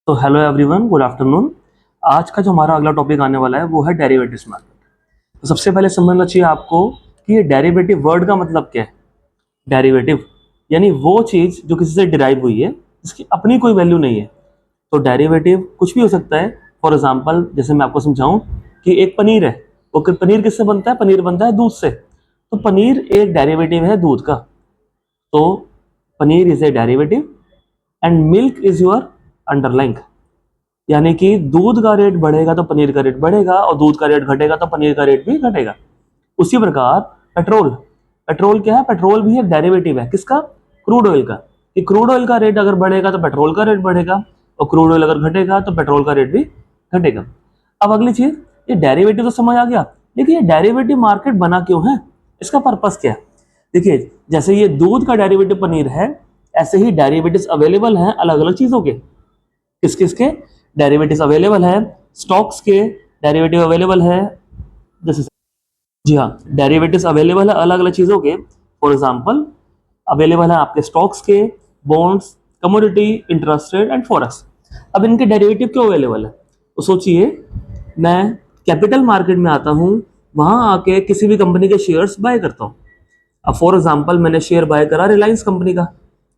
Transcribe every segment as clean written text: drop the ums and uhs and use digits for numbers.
तो hello everyone, good afternoon. आज का जो हमारा अगला टॉपिक आने वाला है वो है डेरिवेटिव्स मार्केट। तो सबसे पहले समझना चाहिए आपको कि ये डेरिवेटिव वर्ड का मतलब क्या है। डेरिवेटिव यानी वो चीज़ जो किसी से डिराइव हुई है, जिसकी अपनी कोई वैल्यू नहीं है। तो डेरिवेटिव कुछ भी हो सकता है। फॉर एग्जाम्पल, जैसे मैं आपको समझाऊं कि एक पनीर है, वो पनीर किससे बनता है? पनीर बनता है दूध से। तो पनीर एक डेरिवेटिव है दूध का। तो paneer is a derivative and milk is your underlying. यानी कि दूध का रेट बढ़ेगा तो पनीर का रेट बढ़ेगा, और दूध का रेट घटेगा तो पनीर का रेट भी घटेगा। उसी प्रकार पेट्रोल, पेट्रोल क्या है? पेट्रोल भी एक डेरिवेटिव है किसका? क्रूड ऑयल का। कि क्रूड ऑयल का रेट अगर बढ़ेगा तो पेट्रोल का रेट बढ़ेगा, और क्रूड ऑयल अगर घटेगा तो पेट्रोल का रेट भी घटेगा। अब अगली चीज, ये डेरिवेटिव तो समझ आ गया, लेकिन ये डेरिवेटिव मार्केट बना क्यों है? इसका पर्पस क्या है? देखिए, जैसे ये दूध का डेरिवेटिव पनीर है, ऐसे ही डेरिवेटिव्स अवेलेबल हैं अलग अलग चीजों के। किस किस के डेरिवेटिव्स अवेलेबल है? स्टॉक्स के डेरिवेटिव अवेलेबल है। जैसे, जी हाँ, डेरिवेटिव्स अवेलेबल है अलग अलग चीजों के। फॉर एग्जांपल, अवेलेबल है आपके स्टॉक्स के, bonds, commodity, interest rate and forex. अब इनके डेरिवेटिव क्यों अवेलेबल है? तो सोचिए, मैं कैपिटल मार्केट में आता हूँ, वहां आके किसी भी कंपनी के शेयर्स बाय करता हूँ। अब फॉर एग्जाम्पल, मैंने शेयर बाय करा रिलायंस कंपनी का।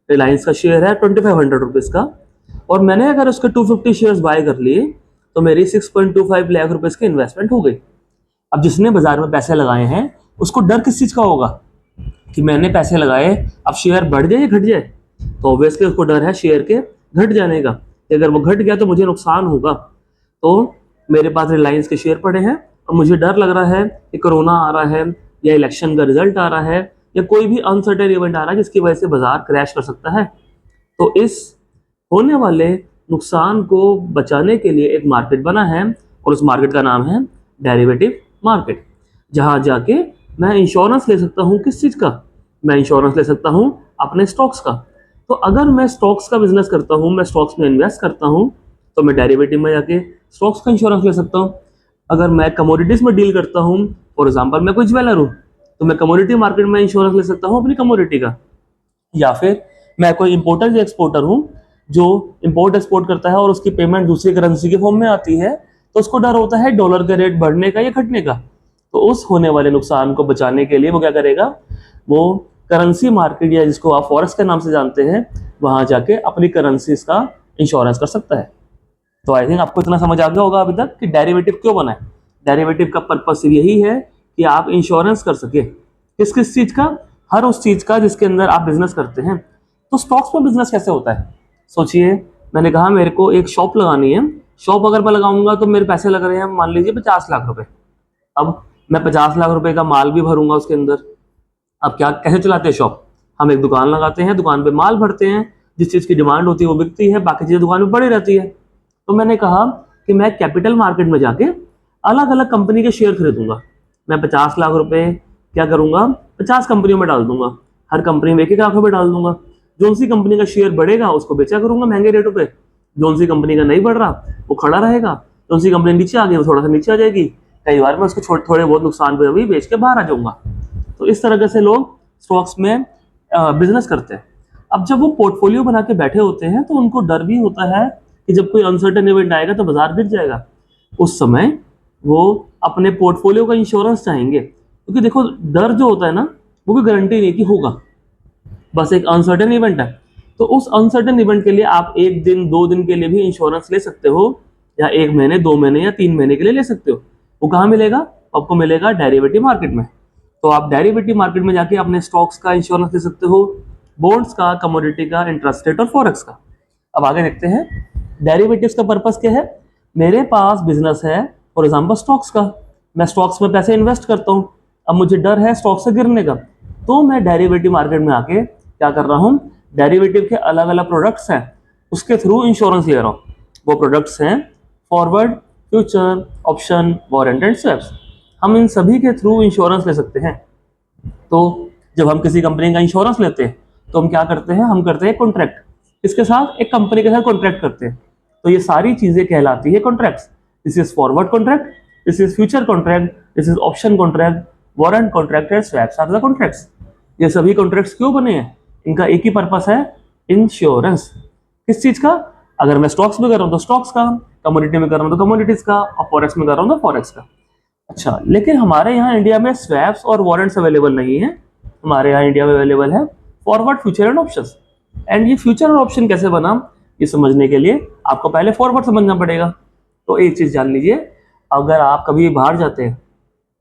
रिलायंस का शेयर है 2500 रुपीज का, और मैंने अगर उसके 250 शेयर्स बाय कर लिए तो मेरी 6.25 लाख रुपए की इन्वेस्टमेंट हो गई। अब जिसने बाजार में पैसे लगाए हैं, उसको डर किस चीज का होगा? कि मैंने पैसे लगाए, अब शेयर बढ़ जाए या घट जाए? तो ऑब्वियसली उसको डर है शेयर के घट जाने का, कि अगर वो घट गया तो मुझे नुकसान होगा। तो मेरे पास रिलायंस के शेयर पड़े हैं, और मुझे डर लग रहा है कि कोरोना आ रहा है, या इलेक्शन का रिजल्ट आ रहा है, या कोई भी अनसर्टेन इवेंट आ रहा है जिसकी वजह से बाजार क्रैश कर सकता है। तो इस होने वाले नुकसान को बचाने के लिए एक मार्केट बना है, और उस मार्केट का नाम है डेरिवेटिव मार्केट। जहां जाके मैं इंश्योरेंस ले सकता हूं। किस चीज का? मैं इंश्योरेंस ले सकता हूं अपने स्टॉक्स का। तो अगर मैं स्टॉक्स का बिजनेस करता हूं, मैं स्टॉक्स में इन्वेस्ट करता हूं, तो मैं डेरिवेटिव में जाके स्टॉक्स का इंश्योरेंस ले सकता हूं। अगर मैं कमोडिटीज में डील करता हूं, फॉर एग्जाम्पल मैं कोई ज्वेलर हूं, तो मैं कमोडिटी मार्केट में इंश्योरेंस ले सकता हूं अपनी कमोडिटी का। या फिर मैं कोई इंपोर्टर या एक्सपोर्टर हूं, जो इंपोर्ट एक्सपोर्ट करता है और उसकी पेमेंट दूसरी करेंसी के फॉर्म में आती है, तो उसको डर होता है डॉलर का रेट बढ़ने का या घटने का। तो उस होने वाले नुकसान को बचाने के लिए वो क्या करेगा? वो करेंसी मार्केट, या जिसको आप फॉरेक्स के नाम से जानते हैं, वहां जाके अपनी करेंसीज का इंश्योरेंस कर सकता है। तो आई थिंक आपको इतना समझ आ गया होगा अभी तक कि डेरिवेटिव क्यों बना है। डेरिवेटिव का पर्पस यही है कि आप इंश्योरेंस कर सके। किस किस चीज का? हर उस चीज का जिसके अंदर आप बिजनेस करते हैं। तो स्टॉक्स में बिजनेस कैसे होता है? सोचिए, मैंने कहा मेरे को एक शॉप लगानी है। शॉप अगर मैं लगाऊंगा तो मेरे पैसे लग रहे हैं, मान लीजिए 50 लाख रुपए। अब मैं 50 लाख रुपए का माल भी भरूंगा उसके अंदर। अब क्या, कैसे चलाते हैं शॉप? हम एक दुकान लगाते हैं, दुकान पे माल भरते हैं, जिस चीज की डिमांड होती है वो बिकती है, बाकी चीजें दुकान में पड़ी रहती है। तो मैंने कहा कि मैं कैपिटल मार्केट में जाके अलग अलग कंपनी के शेयर खरीदूंगा। मैं 50 लाख रुपए क्या करूंगा? 50 कंपनियों में डाल दूंगा। हर कंपनी में 1-1 लाख रुपए डाल दूंगा। जो सी कंपनी का शेयर बढ़ेगा उसको बेचा करूंगा महंगे रेटों पे। जो सी कंपनी का नहीं बढ़ रहा वो खड़ा रहेगा। जो सी कंपनी नीचे आ गई वो थोड़ा सा नीचे आ जाएगी। कई बार मैं उसको थोड़े बहुत नुकसान पे भी बेच के बाहर आ जाऊंगा। तो इस तरह से लोग स्टॉक्स में बिजनेस करते हैं। अब जब वो पोर्टफोलियो बना के बैठे होते हैं, तो उनको डर भी होता है कि जब कोई अनसर्टेन इवेंट आएगा तो बाजार गिर जाएगा। उस समय वो अपने पोर्टफोलियो का इंश्योरेंस चाहेंगे, क्योंकि देखो, डर जो होता है ना, वो कोई गारंटी नहीं कि होगा, बस एक अनसर्टेन इवेंट है। तो उस अनसर्टेन इवेंट के लिए आप 1 दिन 2 दिन के लिए भी इंश्योरेंस ले सकते हो, या 1 महीने 2 महीने या 3 महीने के लिए ले सकते हो। वो कहाँ मिलेगा? आपको मिलेगा डेरिवेटिव मार्केट में। तो आप डेरिवेटिव मार्केट में जाके अपने स्टॉक्स का इंश्योरेंस ले सकते हो, बॉन्ड्स का, कमोडिटी का, इंटरेस्ट रेट और फॉरेक्स का। अब आगे देखते हैं डेरिवेटिव्स का पर्पस क्या है। मेरे पास बिजनेस है, फॉर एग्जांपल स्टॉक्स का। मैं स्टॉक्स में पैसे इन्वेस्ट करता हूँ। अब मुझे डर है स्टॉक से गिरने का, तो मैं डेरिवेटिव मार्केट में आके क्या कर रहा हूँ? डेरिवेटिव के अलग अलग प्रोडक्ट्स हैं, उसके थ्रू इंश्योरेंस ले रहा हूँ। वो प्रोडक्ट्स हैं forward, future, option, warrant and swaps. हम इन सभी के थ्रू इंश्योरेंस ले सकते हैं। तो जब हम किसी कंपनी का इंश्योरेंस लेते हैं तो हम क्या करते हैं? हम करते हैं कॉन्ट्रैक्ट। इसके साथ एक कंपनी के साथ कॉन्ट्रैक्ट करते हैं। तो ये सारी चीजें कहलाती है contracts. This is forward contract, this is future contract, this is option contract, warrant contract and swaps are the contracts. ये सभी कॉन्ट्रैक्ट्स क्यों बने हैं? इनका एक ही पर्पस है, इंश्योरेंस। किस चीज का? अगर मैं स्टॉक्स में कर रहा हूँ तो स्टॉक्स का, कमोडिटी में कर रहा हूँ तो कमोडिटीज का, और फॉरेक्स में कर रहा हूँ तो फॉरेक्स का। अच्छा, लेकिन हमारे यहाँ इंडिया में स्वैप्स और वारंट्स अवेलेबल नहीं है। हमारे यहाँ इंडिया में अवेलेबल है forward, future and options. And ये फ्यूचर और ऑप्शन कैसे बना, ये समझने के लिए आपको पहले फॉरवर्ड समझना पड़ेगा। तो एक चीज जान लीजिए, अगर आप कभी बाहर जाते हैं,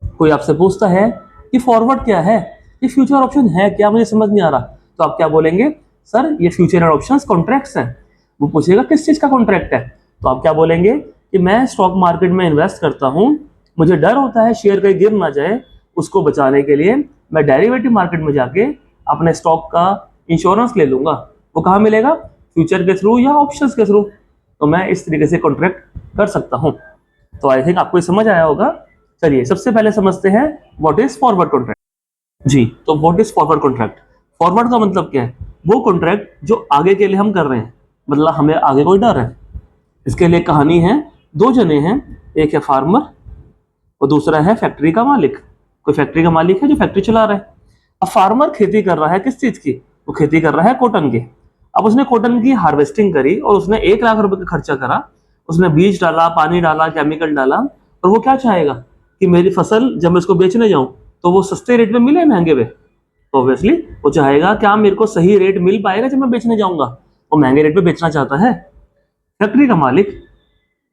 कोई आपसे पूछता है कि फॉरवर्ड क्या है, ये फ्यूचर ऑप्शन है क्या, मुझे समझ नहीं आ रहा, तो आप क्या बोलेंगे, सर ये फ्यूचर एंड ऑप्शंस कॉन्ट्रैक्ट्स हैं। वो पूछेगा किस चीज का कॉन्ट्रैक्ट है, तो आप क्या बोलेंगे कि मैं स्टॉक मार्केट में इन्वेस्ट करता हूँ, मुझे डर होता है शेयर कहीं गिर ना जाए, उसको बचाने के लिए मैं डेरिवेटिव मार्केट में जाके अपने स्टॉक का इंश्योरेंस ले लूंगा। वो कहाँ मिलेगा, फ्यूचर के थ्रू या ऑप्शंस के थ्रू। तो मैं इस तरीके से कॉन्ट्रैक्ट कर सकता हूँ। तो आई थिंक आपको ये समझ आया होगा। चलिए सबसे पहले समझते हैं व्हाट इज फॉरवर्ड कॉन्ट्रैक्ट। जी, तो what is forward contract. Forward का मतलब क्या है, वो कॉन्ट्रैक्ट जो आगे के लिए हम कर रहे हैं, मतलब हमें आगे कोई डर है। इसके लिए कहानी है, दो जने हैं, एक है फार्मर और दूसरा है फैक्ट्री का मालिक। कोई फैक्ट्री का मालिक है जो फैक्ट्री चला रहा है। अब फार्मर खेती कर रहा है किस चीज की, वो खेती कर रहा है कॉटन की। अब उसने कॉटन की हार्वेस्टिंग करी और उसने 1 लाख रुपए का खर्चा करा। उसने बीज डाला, पानी डाला, केमिकल डाला, और वो क्या चाहेगा कि मेरी फसल जब मैं उसको बेचने जाऊं तो वो सस्ते रेट में मिले, महंगे पे। तो ऑब्वियसली वो चाहेगा क्या मेरे को सही रेट मिल पाएगा जब मैं बेचने जाऊंगा, वो महंगे रेट पे बेचना चाहता है। फैक्ट्री का मालिक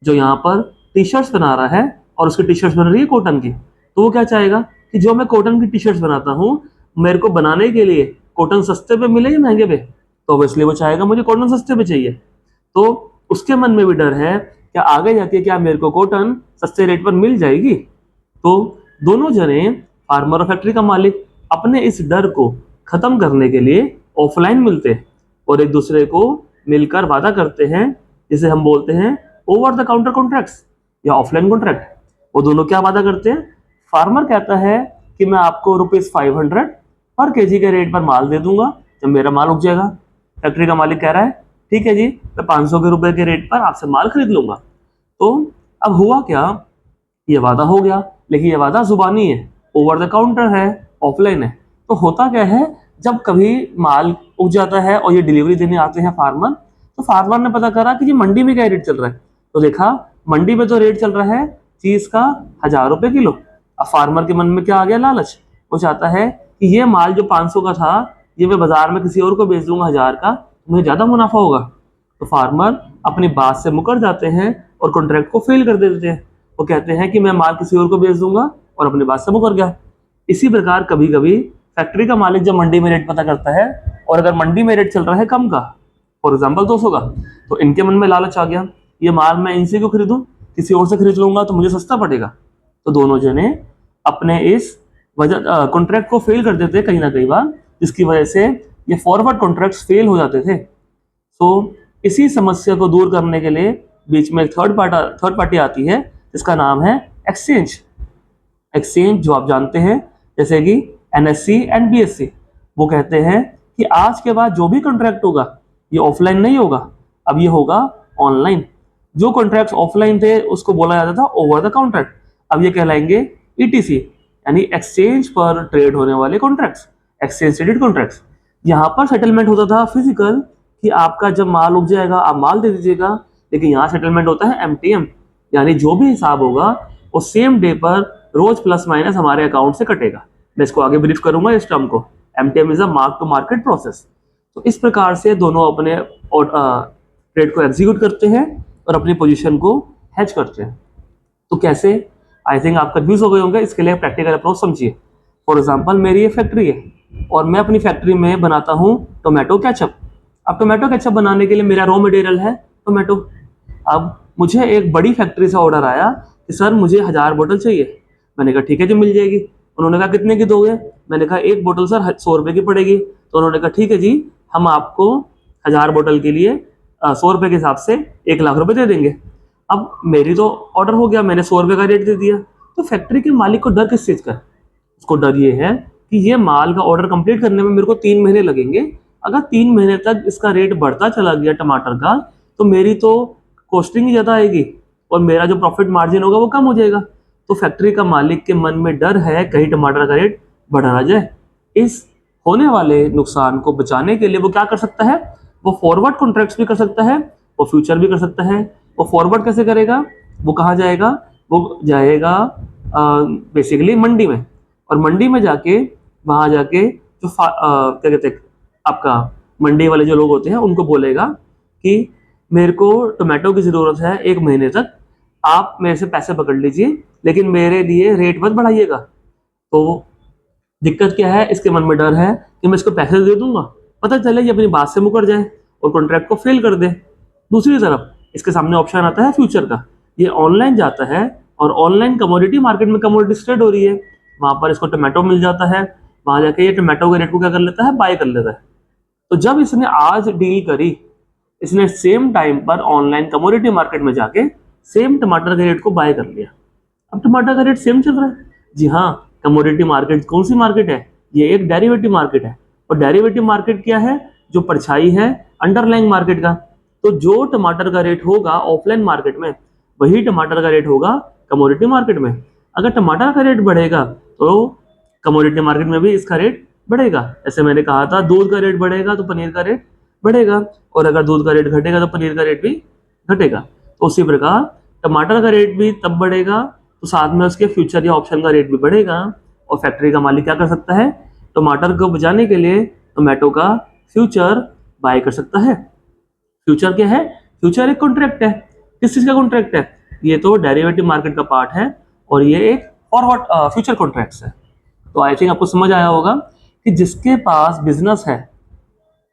जो यहाँ पर टी शर्ट्स बना रहा है और उसकी टी शर्ट्स बन रही है कॉटन की, तो वो क्या चाहेगा कि जो मैं कॉटन की टी शर्ट्स बनाता हूँ, मेरे को बनाने के लिए कॉटन सस्ते पे मिले या महंगे पे। तो ऑब्वियसली वो चाहेगा मुझे कॉटन सस्ते पे चाहिए। तो उसके मन में भी डर है क्या आगे जाके क्या मेरे को कॉटन सस्ते रेट पर मिल जाएगी। तो दोनों जने, फार्मर और फैक्ट्री का मालिक, अपने इस डर को खत्म करने के लिए ऑफलाइन मिलते हैं और एक दूसरे को मिलकर वादा करते हैं, जिसे हम बोलते हैं ओवर द काउंटर कॉन्ट्रैक्ट्स या ऑफलाइन कॉन्ट्रैक्ट। वो दोनों क्या वादा करते हैं, फार्मर कहता है कि मैं आपको ₹500 पर केजी के रेट पर माल दे दूंगा जब मेरा माल उग जाएगा। फैक्ट्री का मालिक कह रहा है ठीक है जी, मैं 500 के रुपए के रेट पर आपसे माल खरीद लूंगा। तो अब हुआ क्या, ये वादा हो गया, लेकिन ये वादा जुबानी है, ओवर द काउंटर है, ऑफलाइन है। तो होता क्या है, जब कभी माल उग जाता है और ये डिलीवरी देने आते हैं फार्मर, तो फार्मर ने पता करा कि ये मंडी में क्या रेट चल रहा है। तो देखा मंडी में तो रेट चल रहा है चीज का ₹1000 किलो। अब फार्मर के मन में क्या आ गया, लालच। वो चाहता है कि ये माल जो 500 का था, ये मैं बाजार में किसी और को बेच दूंगा 1000 का, तो मुझे ज्यादा मुनाफा होगा। तो फार्मर अपनी बात से मुकर जाते हैं और कॉन्ट्रैक्ट को फेल कर देते हैं। वो कहते हैं कि मैं माल किसी और को बेच दूंगा, और अपनी बात से मुकर गया। इसी प्रकार कभी कभी फैक्ट्री का मालिक जब मंडी में रेट पता करता है, और अगर मंडी में रेट चल रहा है कम का, फॉर एग्जाम्पल 200 का, तो इनके मन में लालच आ गया, ये माल मैं इनसे क्यों खरीदूं, किसी और से खरीद लूंगा तो मुझे सस्ता पड़ेगा। तो दोनों जने अपने इस वजह कॉन्ट्रैक्ट को फेल कर देते कहीं ना कहीं बार, जिसकी वजह से ये फॉरवर्ड कॉन्ट्रैक्ट्स फेल हो जाते थे। तो इसी समस्या को दूर करने के लिए बीच में एक थर्ड पार्टी आती है, जिसका नाम है एक्सचेंज। एक्सचेंज जो आप जानते हैं, जैसे कि NSE एंड BSE, वो कहते हैं कि आज के बाद जो भी कॉन्ट्रैक्ट होगा ये ऑफलाइन नहीं होगा, अब ये होगा ऑनलाइन। जो कॉन्ट्रैक्ट्स ऑफलाइन थे उसको बोला जाता था ओवर द काउंटर, अब ये कहलाएंगे ETC, यानी एक्सचेंज पर ट्रेड होने वाले कॉन्ट्रैक्ट्स, एक्सचेंज ट्रेडेड कॉन्ट्रैक्ट्स। यहाँ पर सेटलमेंट होता था फिजिकल, कि आपका जब माल उग जाएगा आप माल दे दीजिएगा, लेकिन यहाँ सेटलमेंट होता है MTM, यानी जो भी हिसाब होगा वो सेम डे पर रोज प्लस माइनस हमारे अकाउंट से कटेगा। मैं इसको आगे ब्रीफ करूंगा इस टर्म को। MTM is a mark to market process. तो इस प्रकार से दोनों अपने ट्रेड को एग्जीक्यूट करते हैं और अपनी पोजीशन को हैच करते हैं। तो कैसे, आई थिंक आप कंफ्यूज हो गए होंगे, इसके लिए प्रैक्टिकल अप्रोच समझिए। फॉर एग्जाम्पल मेरी ये फैक्ट्री है और मैं अपनी फैक्ट्री में बनाता हूँ टोमेटो केचप। अब टोमेटो केचप बनाने के लिए मेरा रॉ मटेरियल है टोमेटो। अब मुझे एक बड़ी फैक्ट्री से ऑर्डर आया कि सर मुझे 1000 बोतल चाहिए। मैंने कहा ठीक है जी मिल जाएगी। उन्होंने कहा कितने की दोगे, मैंने कहा एक बोतल सर 100 रुपये की पड़ेगी। तो उन्होंने कहा ठीक है जी, हम आपको 1000 बोतल के लिए 100 रुपये के हिसाब से 1,00,000 रुपये दे देंगे। अब मेरी तो ऑर्डर हो गया, मैंने 100 रुपये का रेट दे दिया। तो फैक्ट्री के मालिक को डर किस चीज़ का है, उसको डर ये है कि ये माल का ऑर्डर कंप्लीट करने में मेरे को 3 महीने लगेंगे। अगर 3 महीने तक इसका रेट बढ़ता चला गया टमाटर का, तो मेरी तो कॉस्टिंग ही ज़्यादा आएगी और मेरा जो प्रॉफिट मार्जिन होगा वो कम हो जाएगा। तो फैक्ट्री का मालिक के मन में डर है कहीं टमाटर का रेट बढ़ा ना जाए। इस होने वाले नुकसान को बचाने के लिए वो क्या कर सकता है, वो फॉरवर्ड कॉन्ट्रैक्ट्स भी कर सकता है वो फ्यूचर भी कर सकता है। वो फॉरवर्ड कैसे करेगा, वो कहाँ जाएगा, वो जाएगा बेसिकली मंडी में, और मंडी में जाके वहाँ जाके जो क्या कहते हैं आपका मंडी वाले जो लोग होते हैं उनको बोलेगा कि मेरे को टोमेटो की ज़रूरत है 1 महीने तक, आप मेरे से पैसे पकड़ लीजिए लेकिन मेरे लिए रेट मत बढ़ाइएगा। तो दिक्कत क्या है, इसके मन में डर है कि मैं इसको पैसे दे दूंगा, पता चले ये अपनी बात से मुकर जाए और कॉन्ट्रैक्ट को फेल कर दे। दूसरी तरफ इसके सामने ऑप्शन आता है फ्यूचर का। ये ऑनलाइन जाता है और ऑनलाइन कमोडिटी मार्केट में कमोडिटी ट्रेड हो रही है, वहाँ पर इसको टोमेटो मिल जाता है, वहाँ जाके ये टोमेटो के रेट को क्या कर लेता है, बाय कर लेता है। तो जब इसने आज डील करी, इसने सेम टाइम पर ऑनलाइन कमोडिटी मार्केट में जाके सेम टमाटर के रेट को बाय कर लिया। अब टमाटर का रेट सेम चल रहा है। जी हाँ, कमोडिटी मार्केट कौन सी मार्केट है, ये एक डेरिवेटिव मार्केट है। और डेरिवेटिव मार्केट क्या है, जो परछाई है अंडरलाइंग मार्केट का। तो जो टमाटर का रेट होगा ऑफलाइन मार्केट में, वही टमाटर का रेट होगा कमोडिटी मार्केट में। अगर टमाटर का रेट बढ़ेगा तो कमोडिटी मार्केट में भी इसका रेट बढ़ेगा। जैसे मैंने कहा था, दूध का रेट बढ़ेगा तो पनीर का रेट बढ़ेगा, और अगर दूध का रेट घटेगा तो पनीर का रेट भी घटेगा। तो उसी प्रकार टमाटर का रेट भी तब बढ़ेगा तो साथ में उसके फ्यूचर या ऑप्शन का रेट भी बढ़ेगा। और फैक्ट्री का मालिक क्या कर सकता है, टमाटर को बचाने के लिए टोमेटो का फ्यूचर बाय कर सकता है। फ्यूचर क्या है, फ्यूचर एक कॉन्ट्रैक्ट है। किस चीज का कॉन्ट्रैक्ट है, ये तो डेरिवेटिव मार्केट का पार्ट है और ये एक फॉरवर्ड फ्यूचर कॉन्ट्रैक्ट्स है। तो आई थिंक आपको समझ आया होगा कि जिसके पास बिजनेस है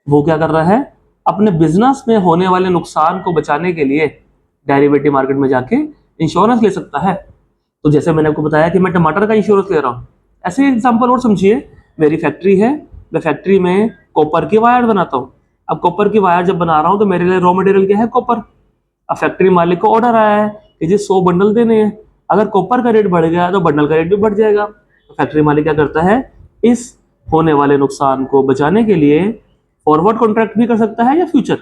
वो क्या कर रहा है, अपने बिजनेस में होने वाले नुकसान को बचाने के लिए डेरिवेटिव मार्केट में जाके इंश्योरेंस ले सकता है। तो जैसे मैंने आपको बताया कि मैं टमाटर का इंश्योरेंस ले रहा हूँ, ऐसे एग्जांपल और समझिए। मेरी फैक्ट्री है, मैं फैक्ट्री में कॉपर की वायर बनाता हूँ। अब कॉपर की वायर जब बना रहा हूँ तो मेरे लिए रॉ मटेरियल क्या है, कॉपर। अब फैक्ट्री मालिक को ऑर्डर आया है कि जी 100 बंडल देने हैं। अगर कॉपर का रेट बढ़ गया तो बंडल का रेट भी बढ़ जाएगा। तो फैक्ट्री मालिक क्या करता है, इस होने वाले नुकसान को बचाने के लिए फॉरवर्ड कॉन्ट्रैक्ट भी कर सकता है या फ्यूचर।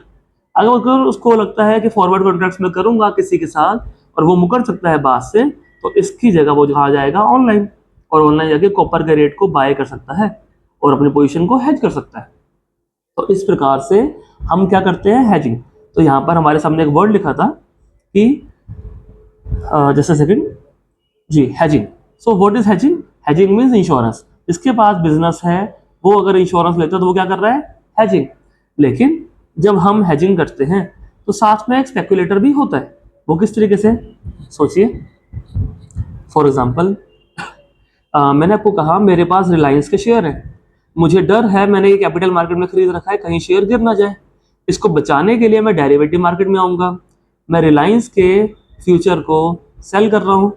अगर उसको लगता है कि फॉरवर्ड कॉन्ट्रैक्ट में करूंगा किसी के साथ और वो मुकर सकता है बात से, तो इसकी जगह वो जहाँ जाएगा ऑनलाइन, और ऑनलाइन जाके कॉपर के रेट को बाय कर सकता है और अपनी पोजीशन को हेज कर सकता है। तो इस प्रकार से हम क्या करते हैं, हेजिंग। तो यहाँ पर हमारे सामने एक वर्ड लिखा था कि जैसे सेकंड जी, hedging. So what is hedging, hedging means insurance. जिसके पास बिजनेस है वो अगर इंश्योरेंस लेता है तो वो क्या कर रहा है, हेजिंग। लेकिन जब हम हेजिंग करते हैं तो साथ में एक स्पेक्युलेटर भी होता है। वो किस तरीके से, सोचिए। फॉर एग्जाम्पल मैंने आपको कहा मेरे पास रिलायंस के शेयर हैं, मुझे डर है मैंने ये कैपिटल मार्केट में खरीद रखा है कहीं शेयर गिर ना जाए। इसको बचाने के लिए मैं डेरिवेटिव मार्केट में आऊँगा। मैं रिलायंस के फ्यूचर को सेल कर रहा हूँ।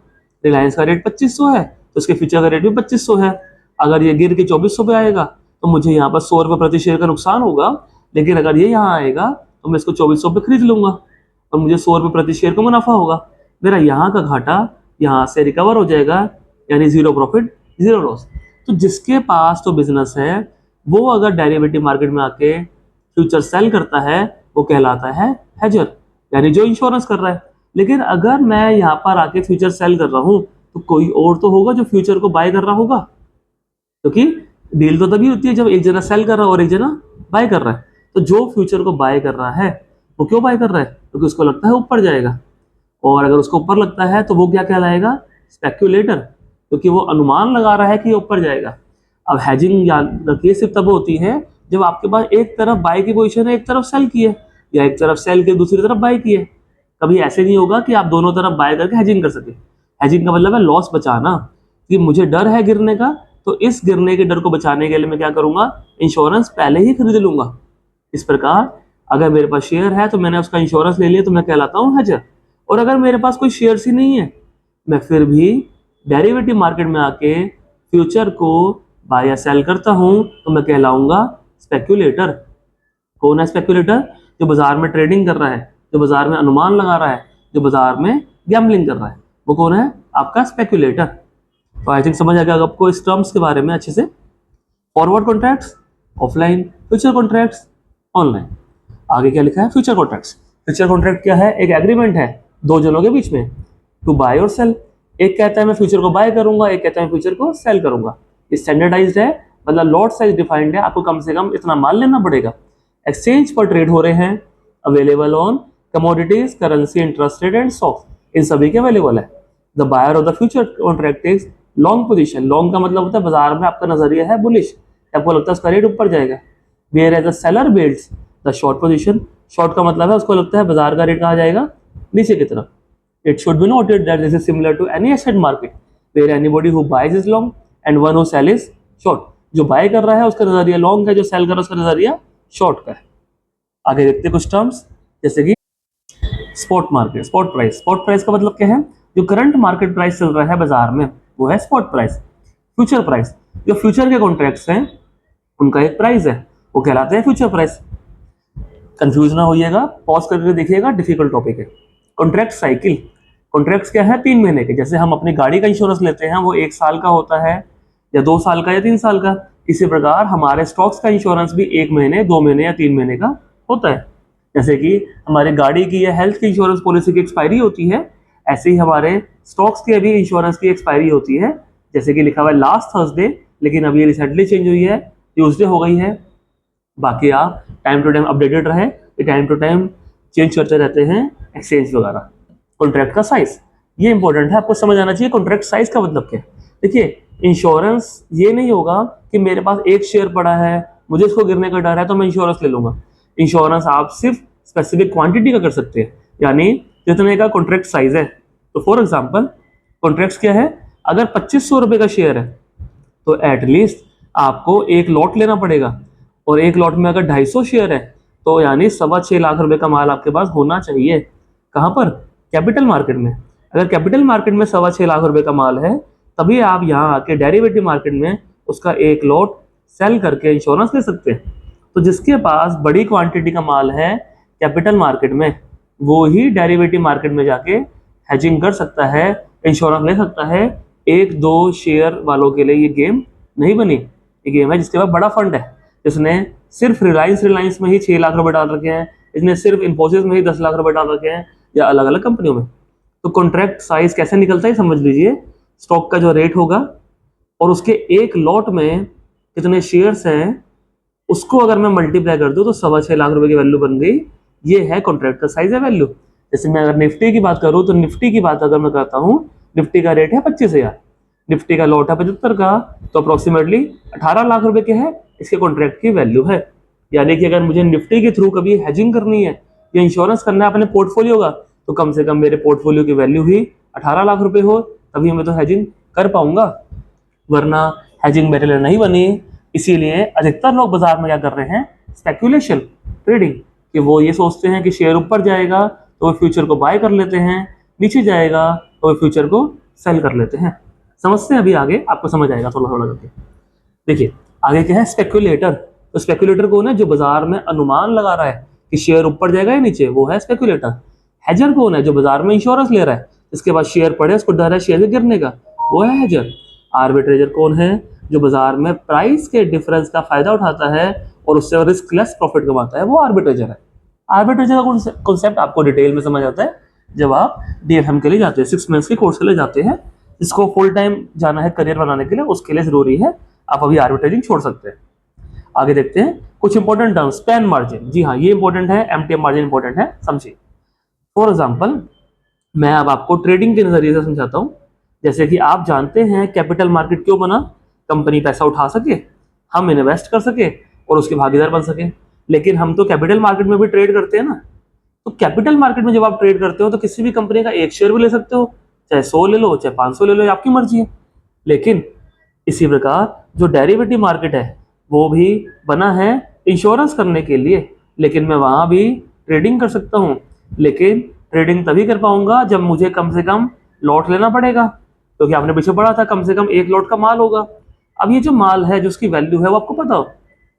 रिलायंस का रेट 2500 है तो उसके फ्यूचर का रेट भी 2500 है। अगर ये गिर के 2400 पे आएगा तो मुझे यहाँ पर 100 रुपये प्रति शेयर का नुकसान होगा, लेकिन अगर ये यहाँ आएगा तो मैं इसको 2400 पे खरीद लूंगा और मुझे 100 रुपये प्रति शेयर का मुनाफा होगा। मेरा यहाँ का घाटा यहाँ से रिकवर हो जाएगा, यानी जीरो प्रॉफिट जीरो लॉस। तो जिसके पास तो बिजनेस है वो अगर डेरिवेटिव मार्केट में आके फ्यूचर सेल करता है वो कहलाता है हेजर, यानी जो इंश्योरेंस कर रहा है। लेकिन अगर मैं यहाँ पर आके फ्यूचर सेल कर रहा हूँ तो कोई और तो होगा जो फ्यूचर को बाय कर रहा होगा, क्योंकि डील तो तभी होती है जब एक जना सेल कर रहा है और एक जना बाय कर रहा है। तो जो फ्यूचर को बाय कर रहा है वो क्यों बाय कर रहा है, क्योंकि उसको लगता है ऊपर जाएगा। और अगर उसको ऊपर लगता है तो वो क्या कहलाएगा, स्पेक्यूलेटर, क्योंकि वो अनुमान लगा रहा है कि ऊपर जाएगा। अब हेजिंग याद रखिए सिर्फ तब होती है जब आपके पास एक तरफ बाय की पोजीशन है एक तरफ सेल की है, या एक तरफ सेल की दूसरी तरफ बाय की है। कभी ऐसे नहीं होगा कि आप दोनों तरफ बाय करके हेजिंग कर सके। हेजिंग का मतलब है लॉस बचाना, कि मुझे डर है गिरने का तो इस गिरने के डर को बचाने के लिए मैं क्या करूंगा, इंश्योरेंस पहले ही खरीद लूंगा। इस प्रकार अगर मेरे पास शेयर है तो मैंने उसका इंश्योरेंस ले लिया तो मैं कहलाता हूँ हेजर। और अगर मेरे पास कोई शेयर्स ही नहीं है, मैं फिर भी डेरिवेटिव मार्केट में आके फ्यूचर को बाय या सेल करता हूँ तो मैं कहलाऊंगा स्पेक्यूलेटर। कौन है स्पेक्यूलेटर, जो बाजार में ट्रेडिंग कर रहा है, जो बाजार में अनुमान लगा रहा है, जो बाजार में गैम्बलिंग कर रहा है, वो कौन है, आपका स्पेक्यूलेटर। तो आई थिंक समझ आ गया आपको इस टर्म्स के बारे में अच्छे से। Forward contracts offline, future contracts online. आगे क्या लिखा है, फ्यूचर कॉन्ट्रैक्ट्स। फ्यूचर कॉन्ट्रैक्ट क्या है, एक एग्रीमेंट है दो जनों के बीच में टू बाय और सेल। एक कहता है मैं फ्यूचर को बाय करूंगा, एक कहता है फ्यूचर को सेल करूंगा। ये स्टैंडर्डाइज्ड है, मतलब लॉट साइज डिफाइंड है, आपको कम से कम इतना माल लेना पड़ेगा। एक्सचेंज पर ट्रेड हो रहे हैं, available on commodities, currency, interest rate and stocks, इन सभी के अवेलेबल है। The buyer of the future contract takes long position, long का मतलब होता है बाजार में आपका नजरिया है बुलिश, आपको लगता है उसका रेट ऊपर जाएगा। Whereas the seller builds the short position, short का मतलब है उसको लगता है बाजार का रेट कहाँ जाएगा, नीचे की तरफ। It should be noted that this is similar to any asset market where anybody who buys is long and one who sell is short. जो बाय कर रहा है उसका नजरिया लॉन्ग है, जो सेल कर रहा है उसका नजरिया शॉर्ट का है। आगे देखते हैं कुछ टर्म्स, जैसे कि spot market, spot price. Spot price का मतलब क्या है, जो करंट मार्केट प्राइस चल रहा है बाजार में वो है स्पॉट प्राइस। फ्यूचर प्राइस, जो फ्यूचर के कॉन्ट्रैक्ट्स हैं उनका एक प्राइस है, वो कहलाते हैं फ्यूचर प्राइस। कंफ्यूज ना होइएगा, पॉज करके देखिएगा, डिफिकल्ट टॉपिक है। कॉन्ट्रैक्ट साइकिल, कॉन्ट्रैक्ट्स क्या है, 3 महीने के। जैसे हम अपनी गाड़ी का इंश्योरेंस लेते हैं वो 1 साल का होता है या 2 साल का या 3 साल का, इसी प्रकार हमारे स्टॉक्स का इंश्योरेंस भी 1 महीने, 2 महीने या 3 महीने का होता है। जैसे कि हमारी गाड़ी की या हेल्थ की इंश्योरेंस पॉलिसी की एक्सपायरी होती है, ऐसे ही हमारे स्टॉक्स के भी इंश्योरेंस की एक्सपायरी होती है। जैसे कि लिखा हुआ है लास्ट थर्सडे, लेकिन अभी रिसेंटली चेंज हुई है, ट्यूसडे हो गई है। बाकी आप टाइम टू टाइम अपडेटेड रहे, ये टाइम टू टाइम चेंज करते रहते हैं एक्सचेंज वगैरह। कॉन्ट्रैक्ट का साइज, ये इंपॉर्टेंट है, आपको समझ आना चाहिए कॉन्ट्रैक्ट साइज का मतलब क्या है। देखिए इंश्योरेंस ये नहीं होगा कि मेरे पास एक शेयर पड़ा है, मुझे इसको गिरने का डर है तो मैं इंश्योरेंस ले लूंगा। इंश्योरेंस आप सिर्फ स्पेसिफिक क्वांटिटी का कर सकते हैं, यानी जितने का कॉन्ट्रैक्ट साइज है। तो फॉर एग्जांपल कॉन्ट्रैक्ट्स क्या है, अगर 2500 रुपए का शेयर है तो एटलीस्ट आपको एक लॉट लेना पड़ेगा, और एक लॉट में अगर 250 शेयर है तो यानी 6.25 लाख रुपए का माल आपके पास होना चाहिए। कहाँ पर, कैपिटल मार्केट में। अगर कैपिटल मार्केट में 6.25 लाख रुपए का माल है तभी आप यहाँ आके डेरिवेटिव मार्केट में उसका एक लॉट सेल करके इंश्योरेंस ले सकते हैं। तो जिसके पास बड़ी क्वांटिटी का माल है कैपिटल मार्केट में, वो ही डेरिवेटिव मार्केट में जाके हेजिंग कर सकता है, इंश्योरेंस ले सकता है। 1-2 शेयर वालों के लिए ये गेम नहीं बनी, ये गेम है जिसके पास बड़ा फंड है, जिसने सिर्फ रिलायंस में ही 6 लाख रुपए डाल रखे हैं, इसने सिर्फ इन्फोसिस में ही 10 लाख रुपए डाल रखे हैं, या अलग अलग कंपनियों में। तो कॉन्ट्रैक्ट साइज कैसे निकलता है समझ लीजिए, स्टॉक का जो रेट होगा और उसके एक लॉट में कितने शेयर्स हैं उसको अगर मैं मल्टीप्लाई कर दूं तो 6.25 लाख रुपए की वैल्यू बन गई। ये है कॉन्ट्रैक्ट का साइज है, वैल्यू। जैसे मैं अगर निफ्टी की बात करूं तो निफ्टी की बात अगर मैं करता हूं, निफ्टी का रेट है 25,000, निफ्टी का लॉट है 75 का, तो अप्रोक्सीमेटली 18 लाख रुपए के है इसके कॉन्ट्रैक्ट की वैल्यू है। यानी कि अगर मुझे निफ्टी के थ्रू कभी हेजिंग करनी है या इंश्योरेंस करना है अपने पोर्टफोलियो का, तो कम से कम मेरे पोर्टफोलियो की वैल्यू ही 18 लाख रुपए हो, तभी मैं तो हेजिंग कर पाऊंगा, वरना हेजिंग मेरे लिए नहीं बनी। इसीलिए अधिकतर लोग बाजार में क्या कर रहे हैं, स्पेक्यूलेशन ट्रेडिंग, कि वो ये सोचते हैं कि शेयर ऊपर जाएगा तो वो फ्यूचर को बाय कर लेते हैं, नीचे जाएगा तो वो फ्यूचर को सेल कर लेते हैं। समझते हैं, अभी आगे आपको समझ आएगा थोड़ा थोड़ा करके। देखिए आगे क्या है, स्पेक्यूलेटर। तो स्पेक्यूलेटर कौन है, जो बाजार में अनुमान लगा रहा है कि शेयर ऊपर जाएगा या नीचे, वो है स्पेक्यूलेटर। हेजर कौन है, जो बाजार में इंश्योरेंस ले रहा है, इसके बाद शेयर पड़े उसको डर है शेयर के गिरने का, वो है हेजर। आर्बिट्रेजर कौन है, जो बाजार में प्राइस के डिफरेंस का फायदा उठाता है और उससे रिस्कलेस प्रॉफिट कमाता है, वो आर्बिट्रेजर है। आर्बिट्रेजर का कॉन्सेप्ट आपको डिटेल में समझ आता है जब आप डीएफएम के लिए जाते हैं, 6 मंथ्स के कोर्स के लिए जाते हैं, जिसको फुल टाइम जाना है करियर बनाने के लिए, उसके लिए जरूरी है। आप अभी आर्बिट्रेजिंग छोड़ सकते हैं। आगे देखते हैं कुछ इंपॉर्टेंट टर्म्स। स्पैन मार्जिन, जी हाँ ये इंपॉर्टेंट है, एमटीएम मार्जिन इंपॉर्टेंट है, समझिए। फॉर एग्जाम्पल मैं अब आपको ट्रेडिंग के नजरिए से समझाता हूँ। जैसे कि आप जानते हैं कैपिटल मार्केट क्यों बना, कंपनी पैसा उठा सके, हम इन्वेस्ट कर सके और उसके भागीदार बन सके। लेकिन हम तो कैपिटल मार्केट में भी ट्रेड करते हैं ना, तो कैपिटल मार्केट में जब आप ट्रेड करते हो तो किसी भी कंपनी का एक शेयर भी ले सकते हो, चाहे 100 ले लो चाहे 500 ले लो, आपकी मर्जी है। लेकिन इसी प्रकार जो डेरिवेटिव मार्केट है वो भी बना है इंश्योरेंस करने के लिए, लेकिन मैं वहां भी ट्रेडिंग कर सकता हूँ। लेकिन ट्रेडिंग तभी कर पाऊंगा जब मुझे कम से कम लॉट लेना पड़ेगा, क्योंकि आपने पीछे पढ़ा था कम से कम एक लॉट का माल होगा। अब ये जो माल है, जो उसकी वैल्यू है, वो आपको पता हो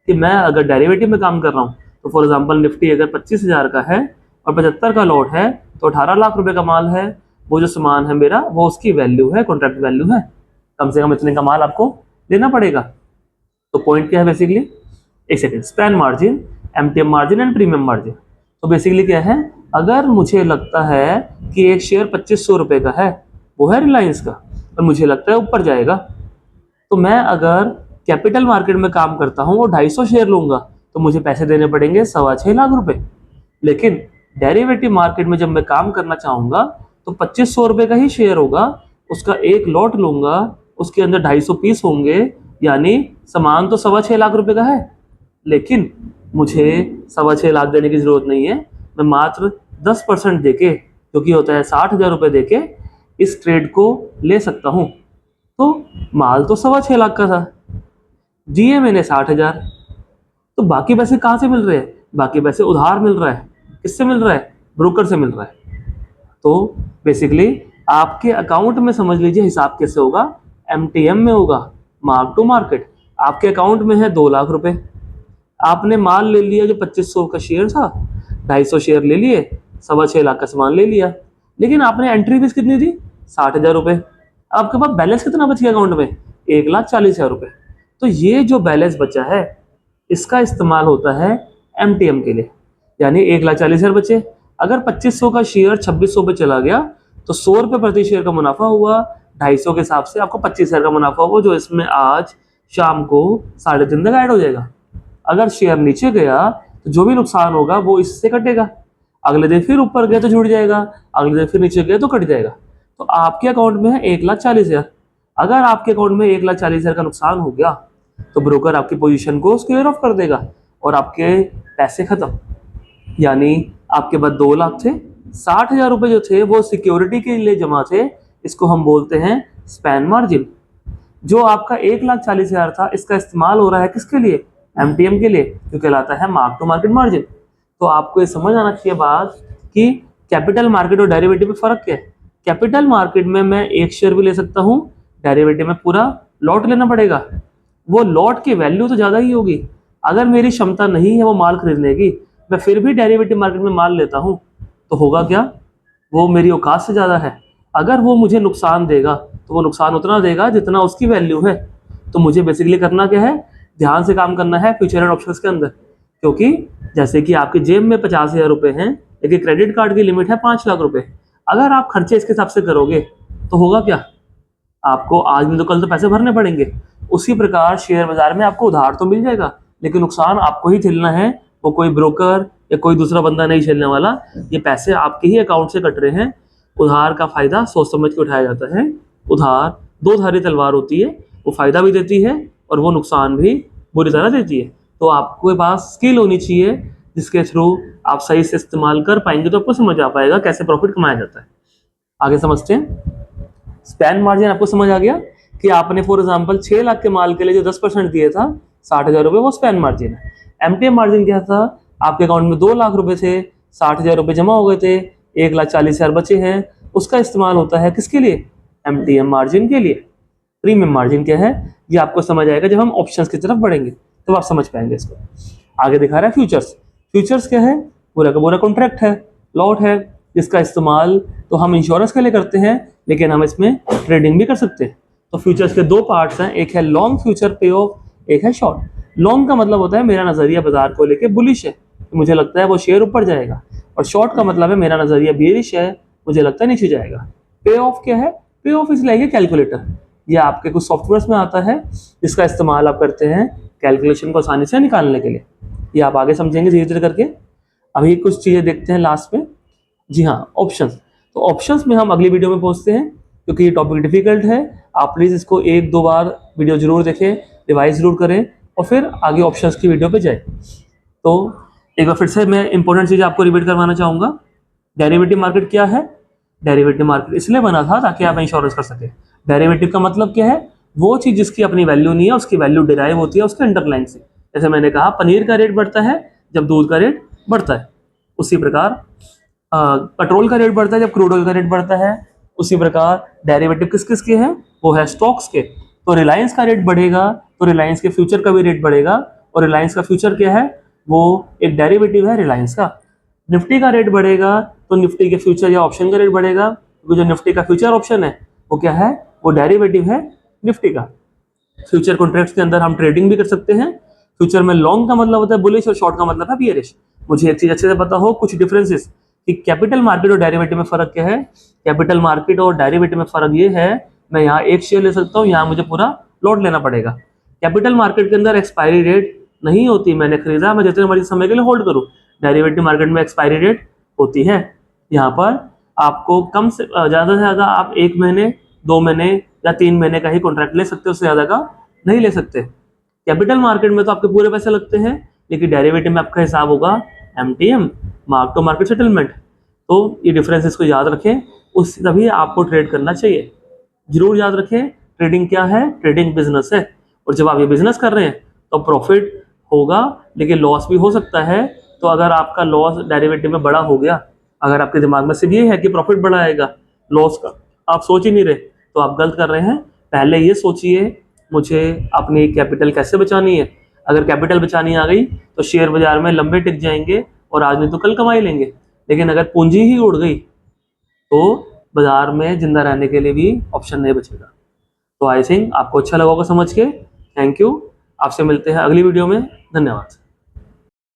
कि मैं अगर डेरिवेटिव में काम कर रहा हूँ, तो फॉर एग्जांपल निफ्टी अगर 25,000 का है और 75 का लॉट है तो 18 लाख रुपए का माल है, वो जो सामान है मेरा वो उसकी वैल्यू है, कॉन्ट्रैक्ट वैल्यू है, कम से कम इतने का माल आपको लेना पड़ेगा। तो पॉइंट क्या है बेसिकली, एक second, span margin, MTM margin and premium margin. तो बेसिकली क्या है, अगर मुझे लगता है कि एक शेयर 2500 रुपए का है, वो है रिलायंस का, और मुझे लगता है ऊपर जाएगा, तो मैं अगर कैपिटल मार्केट में काम करता हूँ और 250 शेयर लूंगा तो मुझे पैसे देने पड़ेंगे 6.25 लाख रुपए। लेकिन डेरिवेटिव मार्केट में जब मैं काम करना चाहूंगा तो 2500 रुपए का ही शेयर होगा, उसका एक लॉट लूंगा, उसके अंदर 250 पीस होंगे, यानी सामान तो 6.25 लाख रुपए का है, लेकिन मुझे 6.25 लाख देने की जरूरत नहीं है। मैं मात्र 10% देके, जो कि होता है 60,000 रुपए देके इस ट्रेड को ले सकता हूँ। तो माल तो 6.25 लाख का था, दिए मैंने 60,000, तो बाकी पैसे कहाँ से मिल रहे हैं? बाकी पैसे उधार मिल रहा है। किससे मिल रहा है? ब्रोकर से मिल रहा है। तो बेसिकली आपके अकाउंट में समझ लीजिए हिसाब कैसे होगा, MTM में होगा, मार्क टू मार्केट। आपके अकाउंट में है 2 लाख रुपए, आपने माल ले लिया जो 2500 का शेयर था, 250 शेयर ले लिए, 6.25 लाख का सामान ले लिया, लेकिन आपने एंट्री फीस कितनी दी? 60,000 रुपए। आपके पास बैलेंस कितना बच गया अकाउंट में? 1,40,000 रुपए। तो ये जो बैलेंस बचा है इसका इस्तेमाल होता है MTM के लिए, यानी 1,40,000 बचे। अगर 2500 का शेयर 2600 पे चला गया तो 100 रुपये प्रति शेयर का मुनाफा हुआ, 250 के हिसाब से आपको 25,000 का मुनाफा हुआ, जो इसमें आज शाम को 3:30 तक ऐड हो जाएगा। अगर शेयर नीचे गया तो जो भी नुकसान होगा वो इससे कटेगा, अगले दिन फिर ऊपर गया तो जुड़ जाएगा, अगले दिन फिर नीचे गया तो कट जाएगा। तो आपके अकाउंट में है 1,40,000। अगर आपके अकाउंट में 1,40,000 का नुकसान हो गया तो ब्रोकर आपकी पोजीशन को स्क्वेयर ऑफ कर देगा और आपके पैसे खत्म। यानी आपके पास 2 लाख थे, 60,000 रुपए जो थे वो सिक्योरिटी के लिए जमा थे, इसको हम बोलते हैं स्पैन मार्जिन। जो आपका 1,40,000 था, इसका इस्तेमाल हो रहा है किसके लिए? MTM के लिए, जो कहलाता है मार्क टू मार्केट मार्जिन। तो आपको ये समझ आना चाहिए बात कि कैपिटल मार्केट और डेरिवेटिव में फर्क क्या है। कैपिटल मार्केट में मैं एक शेयर भी ले सकता हूँ, डेरिवेटिव में पूरा लॉट लेना पड़ेगा। वो लॉट की वैल्यू तो ज़्यादा ही होगी। अगर मेरी क्षमता नहीं है वो माल खरीदने की, मैं फिर भी डेरिवेटिव मार्केट में माल लेता हूँ, तो होगा क्या? वो मेरी औकात से ज़्यादा है। अगर वो मुझे नुकसान देगा तो वो नुकसान उतना देगा जितना उसकी वैल्यू है। तो मुझे बेसिकली करना क्या है? ध्यान से काम करना है फ्यूचर एंड ऑप्शंस के अंदर, क्योंकि जैसे कि आपकी जेब में 50,000 रुपये हैं, लेकिन क्रेडिट कार्ड की लिमिट है 5 लाख रुपए। अगर आप खर्चे इसके हिसाब से करोगे तो होगा क्या? आपको आज नहीं तो कल तो पैसे भरने पड़ेंगे। उसी प्रकार शेयर बाजार में आपको उधार तो मिल जाएगा, लेकिन नुकसान आपको ही झेलना है, वो कोई ब्रोकर या कोई दूसरा बंदा नहीं झेलने वाला। ये पैसे आपके ही अकाउंट से कट रहे हैं। उधार का फायदा सोच समझ के उठाया जाता है। उधार दो धारी तलवार होती है, वो फायदा भी देती है और वो नुकसान भी बुरी तरह देती है। तो आपके पास स्किल होनी चाहिए जिसके थ्रू आप सही से इस्तेमाल कर पाएंगे, तो आपको समझ आ पाएगा कैसे प्रॉफिट कमाया जाता है। आगे समझते हैं। स्पैन मार्जिन आपको समझ आ गया कि आपने फॉर एग्जांपल 6 लाख के माल के लिए जो 10% दिए था 60,000 रुपये, वो स्पैन मार्जिन है। MTM मार्जिन क्या था? आपके अकाउंट में 2 लाख रुपए थे, 60,000 रुपये जमा हो गए थे, 1,40,000 बचे हैं, उसका इस्तेमाल होता है किसके लिए? MTM मार्जिन के लिए। प्रीमियम मार्जिन क्या है ये आपको समझ आएगा जब हम ऑप्शंस की तरफ बढ़ेंगे, तो आप समझ पाएंगे इसको। आगे दिखा रहा है फ्यूचर्स। फ्यूचर्स क्या है? पूरा का पूरा कॉन्ट्रैक्ट है, लॉट है, जिसका इस्तेमाल तो हम इंश्योरेंस के लिए करते हैं, लेकिन हम इसमें ट्रेडिंग भी कर सकते हैं। तो फ्यूचर्स के 2 पार्ट्स हैं, एक है लॉन्ग फ्यूचर पे ऑफ, एक है शॉर्ट। लॉन्ग का मतलब होता है मेरा नजरिया बाजार को लेके बुलिश है, तो मुझे लगता है वो शेयर ऊपर जाएगा, और शॉर्ट का मतलब है मेरा नजरिया बेरिश है, मुझे लगता है नीचे जाएगा। पे ऑफ क्या है? पे of is like a calculator. ये आपके कुछ सॉफ्टवेयर में आता है, जिसका इस्तेमाल आप करते हैं कैलकुलेशन को आसानी से निकालने के लिए। ये आप आगे समझेंगे धीरे धीरे करके। अभी कुछ चीज़ें देखते हैं लास्ट में। जी हाँ, ऑप्शंस। तो ऑप्शंस में हम अगली वीडियो में पहुंचते हैं, क्योंकि ये टॉपिक डिफिकल्ट है। आप प्लीज़ इसको 1-2 बार वीडियो जरूर देखें, रिवाइज जरूर करें, और फिर आगे ऑप्शंस की वीडियो पे जाए। तो एक बार फिर से मैं इंपॉर्टेंट चीज़ आपको रिपीट करवाना चाहूँगा। डेरिवेटिव मार्केट क्या है? डेरिवेटिव मार्केट इसलिए बना था ताकि आप इंश्योरेंस कर सके। डेरिवेटिव का मतलब क्या है? वो चीज़ जिसकी अपनी वैल्यू नहीं है, उसकी वैल्यू डिराइव होती है उसके अंडरलाइन से। जैसे मैंने कहा पनीर का रेट बढ़ता है जब दूध का रेट बढ़ता है, उसी प्रकार पेट्रोल का रेट बढ़ता है जब क्रूड ऑयल का रेट बढ़ता है। उसी प्रकार डेरिवेटिव किस किस के हैं? वो है स्टॉक्स के। तो रिलायंस का रेट बढ़ेगा तो रिलायंस के फ्यूचर का भी रेट बढ़ेगा, और रिलायंस का फ्यूचर क्या है? वो एक डेरिवेटिव है रिलायंस का। निफ्टी का रेट बढ़ेगा तो निफ्टी के फ्यूचर या ऑप्शन का रेट बढ़ेगा, क्योंकि जो निफ्टी का फ्यूचर ऑप्शन है वो क्या है? वो डेरिवेटिव है निफ्टी का। फ्यूचर कॉन्ट्रैक्ट्स के अंदर हम ट्रेडिंग भी कर सकते हैं। फ्यूचर में लॉन्ग का मतलब होता है बुलिश, और शॉर्ट का मतलब है बियरिश। मुझे एक चीज अच्छे से पता हो, कुछ डिफरेंसेस कि कैपिटल मार्केट और डेरिवेटिव में फर्क क्या है। कैपिटल मार्केट और डेरिवेटिव में फर्क ये है, मैं यहाँ एक शेयर ले सकता हूँ, यहाँ मुझे पूरा लॉट लेना पड़ेगा। कैपिटल मार्केट के अंदर एक्सपायरी डेट नहीं होती, मैंने खरीदा, मैं जितने मर्जी समय के लिए होल्ड करूँ। डेरिवेटिव मार्केट में एक्सपायरी डेट होती है। यहाँ पर आपको कम से ज़्यादा आप 1 महीने, 2 महीने या 3 महीने का ही कॉन्ट्रैक्ट ले सकते हो, उससे ज़्यादा का नहीं ले सकते। कैपिटल मार्केट में तो आपके पूरे पैसे लगते हैं, लेकिन डेरिवेटिव में आपका हिसाब होगा MTM, mark to market settlement. तो ये डिफरेंस इसको याद रखें, उस तभी आपको ट्रेड करना चाहिए। जरूर याद रखें, ट्रेडिंग क्या है? ट्रेडिंग बिजनेस है, और जब आप ये बिजनेस कर रहे हैं तो प्रॉफिट होगा, लेकिन लॉस भी हो सकता है। तो अगर आपका लॉस डेरिवेटिव में बड़ा हो गया, अगर आपके दिमाग में सिर्फ ये है कि प्रॉफिट बड़ा आएगा, लॉस का आप सोच ही नहीं रहे, तो आप गलत कर रहे हैं। पहले ये सोचिए मुझे अपनी कैपिटल कैसे बचानी है। अगर कैपिटल बचानी आ गई तो शेयर बाजार में लंबे टिक जाएंगे और आज नहीं तो कल कमाई लेंगे, लेकिन अगर पूंजी ही उड़ गई तो बाजार में जिंदा रहने के लिए भी ऑप्शन नहीं बचेगा। तो आई थिंक आपको अच्छा लगा होगा समझ के। Thank you. आपसे मिलते हैं अगली वीडियो में। धन्यवाद।